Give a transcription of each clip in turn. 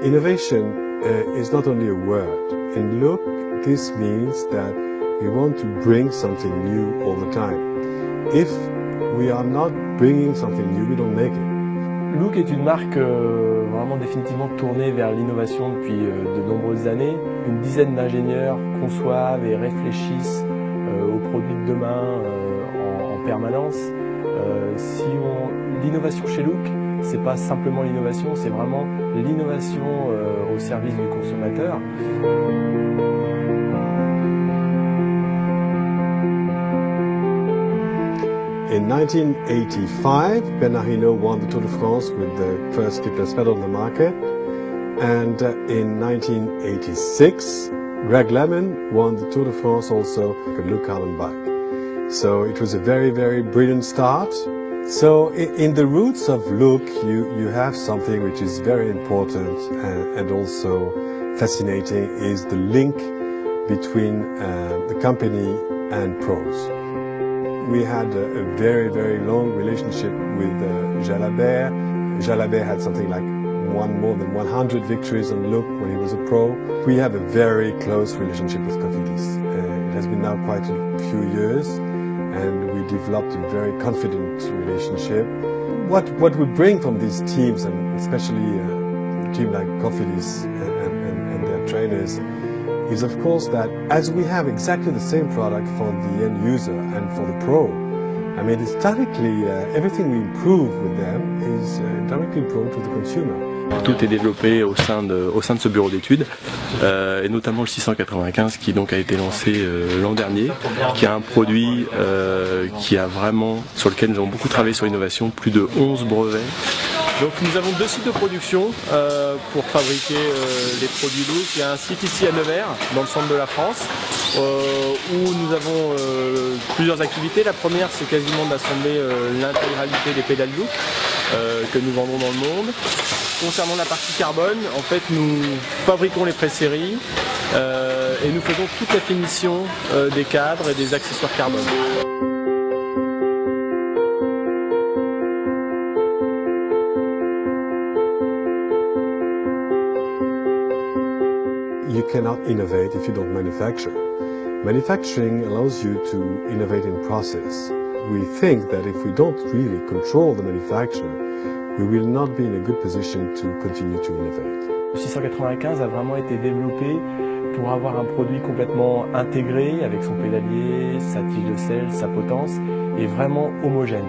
Innovation is not only a word. In Look, this means that we want to bring something new all the time. If we are not bringing something new, we don't make it. Look est une marque vraiment définitivement tournée vers l'innovation depuis de nombreuses années. Une dizaine d'ingénieurs conçoivent et réfléchissent aux produits de demain en permanence. L'innovation chez Look, c'est pas simplement l'innovation, c'est vraiment l'innovation au service du consommateur. In 1985, Bernard Hinault won the Tour de France with the first keepless pedal on the market. And in 1986, Greg LeMond won the Tour de France also with Look carbon bike. So it was a very, very brilliant start. So in the roots of Look, you have something which is very important and also fascinating, is the link between the company and pros. We had a very, very long relationship with Jalabert. Jalabert had something like more than 100 victories on Look when he was a pro. We have a very close relationship with Cofidis. It has been now quite a few years, and we developed a very confident relationship. What we bring from these teams, and especially a team like Cofidis and their trainers, is of course that as we have exactly the same product for the end user and for the pro, I mean, it's directly, everything we improve with them is directly improved to the consumer. Tout est développé au sein de ce bureau d'études, et notamment le 695 qui donc a été lancé l'an dernier, qui a un produit sur lequel nous avons beaucoup travaillé sur l'innovation, plus de 11 brevets. Donc nous avons 2 sites de production pour fabriquer les produits Look. Il y a un site ici à Nevers, dans le centre de la France, où nous avons plusieurs activités. La première, c'est quasiment d'assembler l'intégralité des pédales Look que nous vendons dans le monde. Concernant la partie carbone, en fait, nous fabriquons les pré-séries et nous faisons toute la finition des cadres et des accessoires carbone. You cannot innovate if you don't manufacture. Manufacturing allows you to innovate in process. We think that if we don't really control the manufacture, we will not be in a good position to continue to innovate. Le 695 a vraiment été développé pour avoir un produit complètement intégré avec son pédalier, sa tige de selle, sa potence, et vraiment homogène.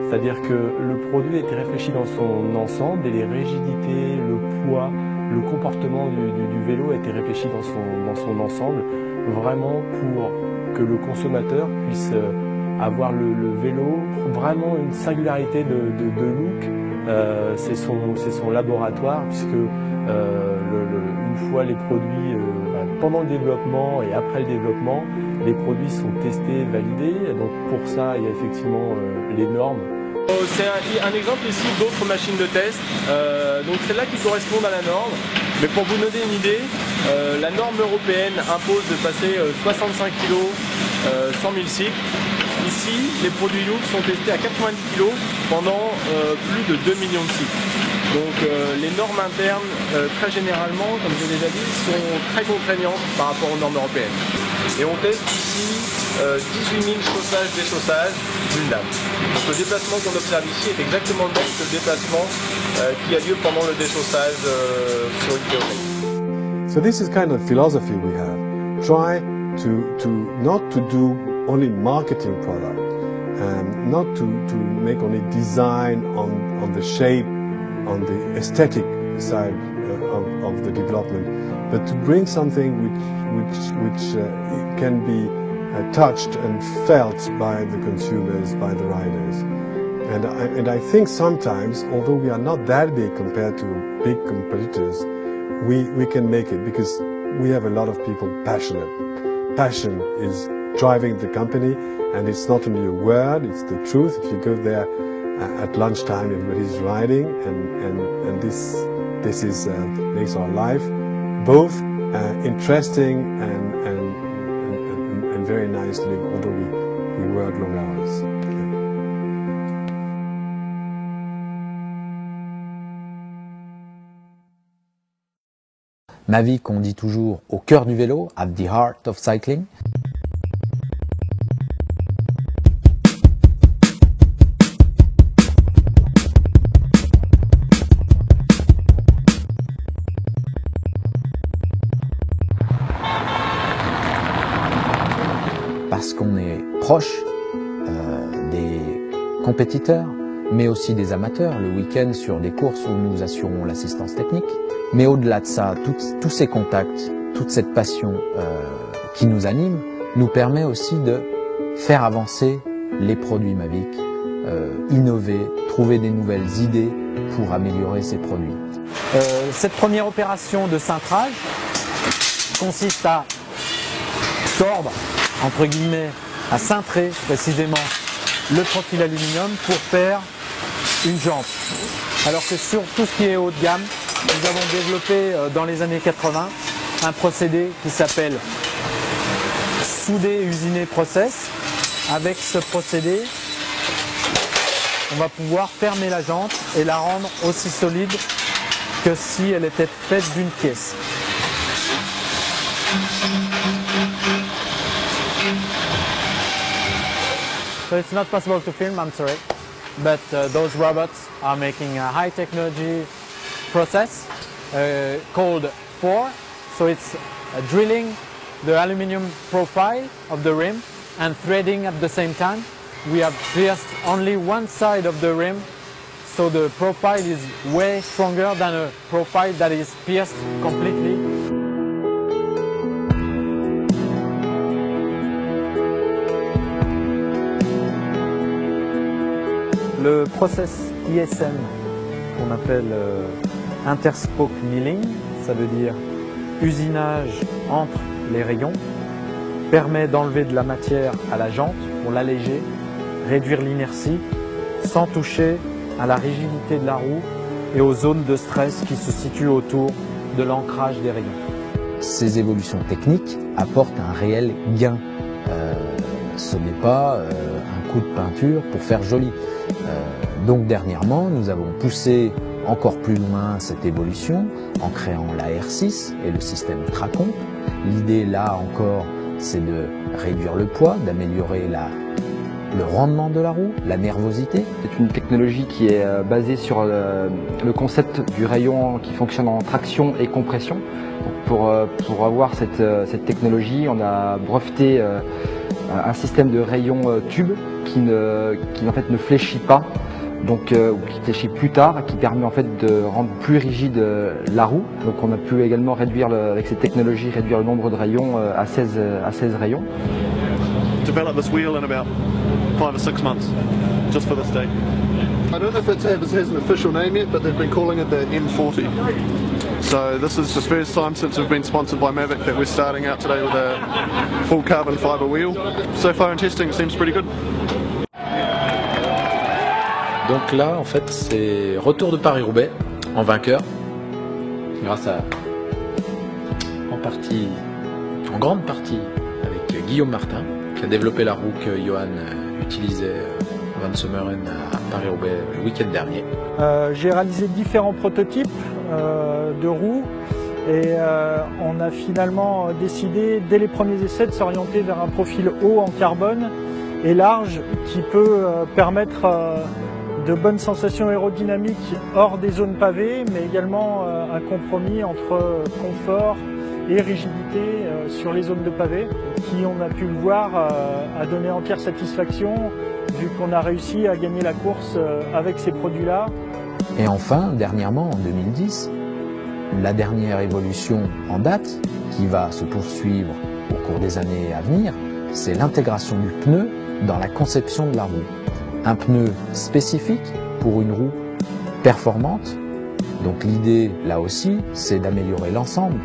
C'est-à-dire que le produit a été réfléchi dans son ensemble et les rigidités, le poids, le comportement du vélo a été réfléchi dans son ensemble, vraiment pour que le consommateur puisse avoir le vélo, vraiment une singularité de Look. C'est son laboratoire, puisque une fois les produits, pendant le développement et après le développement, les produits sont testés, validés. Donc pour ça, il y a effectivement les normes. C'est un exemple ici d'autres machines de test. Donc celles-là qui correspondent à la norme. Mais pour vous donner une idée, la norme européenne impose de passer 65 kg 100 000 cycles. Ici, les produits Look sont testés à 90 kg pendant plus de 2 millions de cycles. Donc les normes internes, très généralement, comme j'ai déjà dit, sont très contraignantes par rapport aux normes européennes. Et on teste ici 18 000 chaussages-déchaussages d'une lame. Donc le déplacement qu'on observe ici est exactement le même que le déplacement qui a lieu pendant le déchaussage sur une théorie. So this is kind of philosophy we have. Try to not to do only marketing product, not to make only design on the shape, on the aesthetic side of the development, but to bring something which can be touched and felt by the consumers, by the riders. And I think sometimes, although we are not that big compared to big competitors, we can make it because we have a lot of people passionate. Passion is driving the company, and it's not only a word, it's the truth. If you go there at lunchtime, everybody's riding, and this makes our life both interesting and very nice to live, although we work long hours. Mavic, on dit toujours au cœur du vélo, at the heart of cycling. Parce qu'on est proche des compétiteurs, mais aussi des amateurs, le week-end sur des courses où nous assurons l'assistance technique. Mais au-delà de ça, tous ces contacts, toute cette passion qui nous anime, nous permet aussi de faire avancer les produits Mavic, innover, trouver des nouvelles idées pour améliorer ces produits. Cette première opération de cintrage consiste à tordre, entre guillemets, à cintrer précisément le profil aluminium pour faire une jante. Alors que sur tout ce qui est haut de gamme, nous avons développé dans les années 80 un procédé qui s'appelle soudé usiné process. Avec ce procédé, on va pouvoir fermer la jante et la rendre aussi solide que si elle était faite d'une pièce. So it's not possible to film, I'm sorry, but those robots are making a high technology process called FORE. So it's drilling the aluminium profile of the rim and threading at the same time. We have pierced only one side of the rim, so the profile is way stronger than a profile that is pierced completely. Le process ISM, qu'on appelle interspoke milling, ça veut dire usinage entre les rayons, permet d'enlever de la matière à la jante pour l'alléger, réduire l'inertie, sans toucher à la rigidité de la roue et aux zones de stress qui se situent autour de l'ancrage des rayons. Ces évolutions techniques apportent un réel gain. Ce n'est pas un coup de peinture pour faire joli. Donc dernièrement, nous avons poussé encore plus loin cette évolution en créant la R6 et le système Tracon. L'idée là encore, c'est de réduire le poids, d'améliorer le rendement de la roue, la nervosité. C'est une technologie qui est basée sur le concept du rayon qui fonctionne en traction et compression. Donc pour avoir cette technologie, on a breveté un système de rayon tube qui en fait ne fléchit pas, donc qui fléchit plus tard, qui permet en fait de rendre plus rigide la roue. Donc on a pu également réduire avec cette technologie réduire le nombre de rayons à 16 rayons. Develop this wheel in about 5 or 6 months, just for this day. I don't know if it has an official name yet, but they've been calling it the M40. So this is the first time since we've been sponsored by Mavic that we're starting out today with a full carbon fibre wheel. So far in testing, it seems pretty good. Donc là, en fait, c'est retour de Paris-Roubaix en vainqueur, grâce à, en grande partie, avec Guillaume Martin, qui a développé la roue que Johan utilisait Van Sommeren à Paris-Roubaix le week-end dernier. J'ai réalisé différents prototypes de roues et on a finalement décidé dès les premiers essais de s'orienter vers un profil haut en carbone et large qui peut permettre de bonnes sensations aérodynamiques hors des zones pavées, mais également un compromis entre confort et rigidité sur les zones de pavés, qui, on a pu le voir, a donné entière satisfaction vu qu'on a réussi à gagner la course avec ces produits-là. Et enfin, dernièrement, en 2010, la dernière évolution en date, qui va se poursuivre au cours des années à venir, c'est l'intégration du pneu dans la conception de la roue. Un pneu spécifique pour une roue performante. Donc l'idée, là aussi, c'est d'améliorer l'ensemble.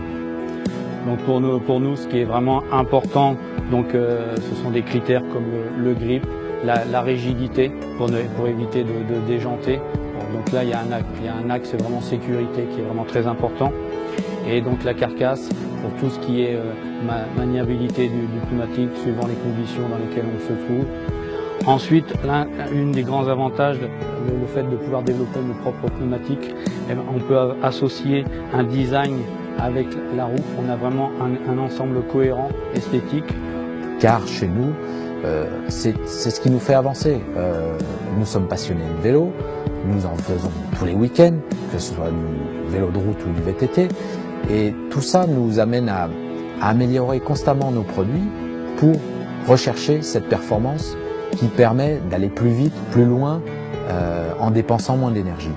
Donc pour nous, ce qui est vraiment important, donc, ce sont des critères comme le grip, la rigidité pour éviter de déjanter. Donc là, il y a un axe vraiment sécurité qui est vraiment très important. Et donc la carcasse pour tout ce qui est maniabilité du pneumatique suivant les conditions dans lesquelles on se trouve. Ensuite, une des grands avantages, le fait de pouvoir développer nos propres pneumatiques, on peut associer un design avec la roue, on a vraiment un ensemble cohérent, esthétique. Car chez nous, c'est ce qui nous fait avancer. Nous sommes passionnés de vélo, nous en faisons tous les week-ends, que ce soit du vélo de route ou du VTT. Et tout ça nous amène à améliorer constamment nos produits pour rechercher cette performance qui permet d'aller plus vite, plus loin, en dépensant moins d'énergie.